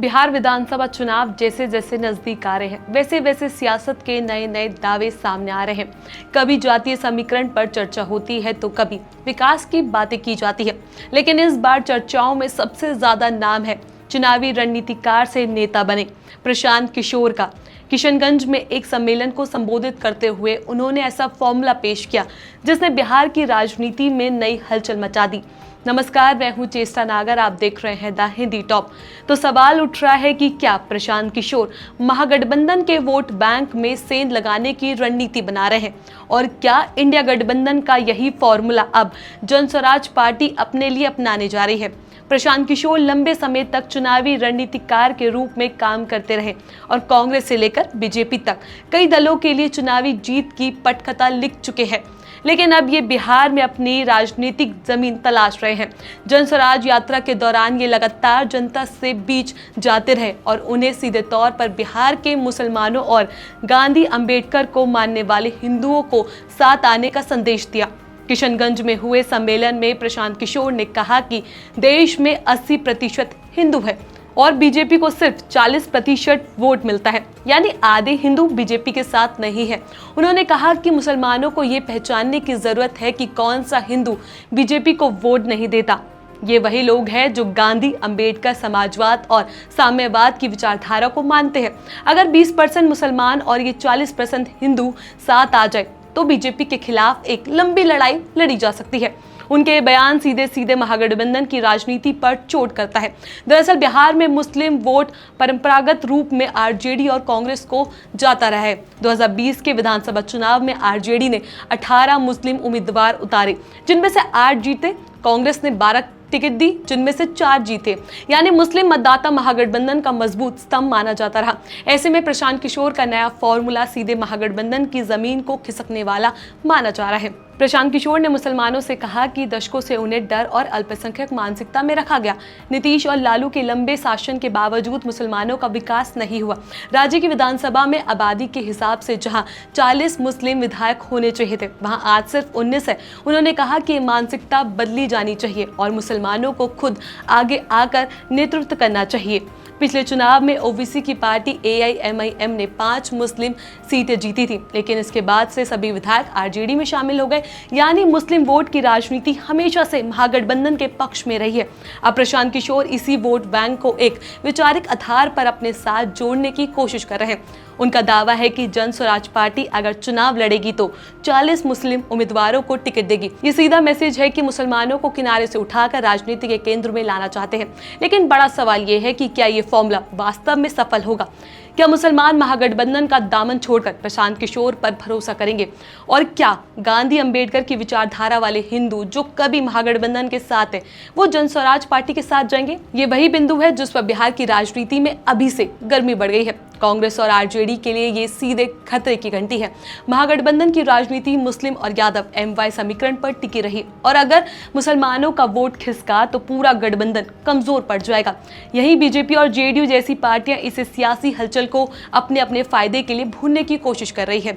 बिहार विधानसभा चुनाव जैसे जैसे नजदीक आ रहे हैं वैसे वैसे सियासत के नए नए दावे सामने आ रहे हैं। कभी जातीय समीकरण पर चर्चा होती है तो कभी विकास की बातें की जाती है, लेकिन इस बार चर्चाओं में सबसे ज्यादा नाम है चुनावी रणनीतिकार से नेता बने प्रशांत किशोर का। किशनगंज में एक सम्मेलन को संबोधित करते हुए उन्होंने ऐसा फॉर्मूला पेश किया जिसने बिहार की राजनीति में नई हलचल मचा दी। नमस्कार, मैं हूं चेष्टा नागर, आप देख रहे हैं द हिंदी टॉप। तो सवाल उठ रहा है कि क्या प्रशांत किशोर महागठबंधन के वोट बैंक में सेंध लगाने की रणनीति बना रहे हैं, और क्या इंडिया गठबंधन का यही फॉर्मूला अब जनस्वराज पार्टी अपने लिए अपनाने जा रही है। प्रशांत किशोर लंबे समय तक चुनावी रणनीतिकार के रूप में काम करते रहे और कांग्रेस से लेकर बीजेपी तक कई दलों के लिए चुनावी जीत की पटकथा लिख चुके हैं, लेकिन अब ये बिहार में अपनी राजनीतिक जमीन तलाश रहे हैं। जनस्वराज यात्रा के दौरान ये लगातार जनता से बीच जाते रहे और उन्हें सीधे तौर पर बिहार के मुसलमानों और गांधी अंबेडकर को मानने वाले हिंदुओं को साथ आने का संदेश दिया। किशनगंज में हुए सम्मेलन में प्रशांत किशोर ने कहा कि देश में 80% हिंदू है और बीजेपी को सिर्फ 40% वोट मिलता है, यानी आधे हिंदू बीजेपी के साथ नहीं है। उन्होंने कहा कि मुसलमानों को ये पहचानने की जरूरत है कि कौन सा हिंदू बीजेपी को वोट नहीं देता। ये वही लोग हैं जो गांधी, अंबेडकर, समाजवाद और साम्यवाद की विचारधारा को मानते हैं। अगर 20% मुसलमान और ये 40% हिंदू साथ आ जाए तो बीजेपी के खिलाफ एक लंबी लड़ाई लड़ी जा सकती है। उनके बयान सीधे सीधे महागठबंधन की राजनीति पर चोट करता है। दरअसल बिहार में मुस्लिम वोट परंपरागत रूप में आरजेडी और कांग्रेस को जाता रहा है। 2020 के विधानसभा चुनाव में आरजेडी ने 18 मुस्लिम उम्मीदवार उतारे, जिनमें से 8 जीते। कांग्रेस ने 12 टिकट दी, जिनमें से 4 जीते, यानी मुस्लिम मतदाता महागठबंधन का मजबूत स्तंभ माना जाता रहा। ऐसे में प्रशांत किशोर का नया फॉर्मूला सीधे महागठबंधन की जमीन को खिसकने वाला माना जा रहा है। प्रशांत किशोर ने मुसलमानों से कहा कि दशकों से उन्हें डर और अल्पसंख्यक मानसिकता में रखा गया। नीतीश और लालू के लंबे शासन के बावजूद मुसलमानों का विकास नहीं हुआ। राज्य की विधानसभा में आबादी के हिसाब से जहां 40 मुस्लिम विधायक होने चाहिए थे, वहां आज सिर्फ 19 है। उन्होंने कहा कि मानसिकता बदली जानी चाहिए और मुसलमानों को खुद आगे आकर नेतृत्व करना चाहिए। पिछले चुनाव में ओबीसी की पार्टी AIMIM ने 5 मुस्लिम सीटें जीती थी, लेकिन इसके बाद से सभी विधायक आरजेडी में शामिल हो गए, यानी मुस्लिम वोट की राजनीति हमेशा से महागठबंधन के पक्ष में रही है। अब प्रशांत किशोर इसी वोट बैंक को एक वैचारिक आधार पर अपने साथ जोड़ने की कोशिश कर रहे हैं। उनका दावा है कि जनस्वराज पार्टी अगर चुनाव लड़ेगी तो 40 मुस्लिम उम्मीदवारों को टिकट देगी। ये सीधा मैसेज है कि मुसलमानों को किनारे से उठाकर राजनीति के केंद्र में लाना चाहते हैं। लेकिन बड़ा सवाल ये है कि क्या ये फॉर्मूला वास्तव में सफल होगा? क्या मुसलमान महागठबंधन का दामन छोड़कर प्रशांत किशोर पर भरोसा करेंगे? और क्या गांधी अंबेडकर की विचारधारा वाले हिंदू जो कभी महागठबंधन के साथ है, वो जनस्वराज पार्टी के साथ जाएंगे? ये वही बिंदु है जिस पर बिहार की राजनीति में अभी से गर्मी बढ़ गई है। कांग्रेस और आरजेडी के लिए ये सीधे खतरे की घंटी है। महागठबंधन की राजनीति मुस्लिम और यादव MY समीकरण पर टिकी रही, और अगर मुसलमानों का वोट खिसका तो पूरा गठबंधन कमजोर पड़ जाएगा। यही बीजेपी और जेडीयू जैसी पार्टियां इसे सियासी हलचल को अपने अपने फायदे के लिए भूनने की कोशिश कर रही है।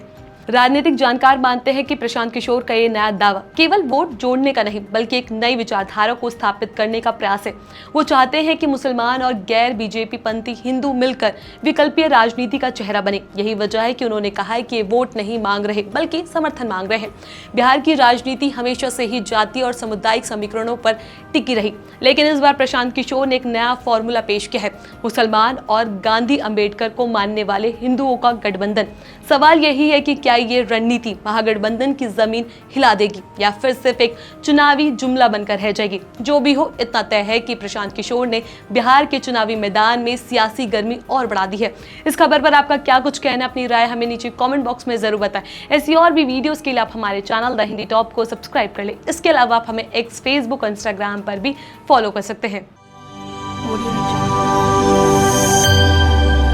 राजनीतिक जानकार मानते हैं कि प्रशांत किशोर का ये नया दावा केवल वोट जोड़ने का नहीं, बल्कि एक नई विचारधारा को स्थापित करने का प्रयास है। वो चाहते हैं कि मुसलमान और गैर बीजेपी पंथी हिंदू मिलकर विकल्पीय राजनीति का चेहरा बने। यही वजह है कि उन्होंने कहा है कि ये वोट नहीं मांग रहे, बल्कि समर्थन मांग रहे हैं। बिहार की राजनीति हमेशा से ही जातीय और सामुदायिक समीकरणों पर टिकी रही, लेकिन इस बार प्रशांत किशोर ने एक नया फॉर्मूला पेश किया है, मुसलमान और गांधी अंबेडकर को मानने वाले हिंदुओं का गठबंधन। सवाल यही है कि क्या ये रणनीति महागठबंधन की जमीन हिला देगी या फिर सिर्फ एक चुनावी जुमला बनकर रह जाएगी? जो भी हो, इतना तय है कि प्रशांत किशोर ने बिहार के चुनावी मैदान में सियासी गर्मी और बढ़ा दी है। इस खबर पर आपका क्या कुछ कहना, अपनी राय हमें नीचे कमेंट बॉक्स में जरूर बताएं। ऐसी और भी वीडियोस के लिए आप हमारे चैनल द हिंदी टॉप को सब्सक्राइब कर लें। इसके अलावा आप हमें X, Facebook और Instagram पर भी फॉलो कर सकते हैं।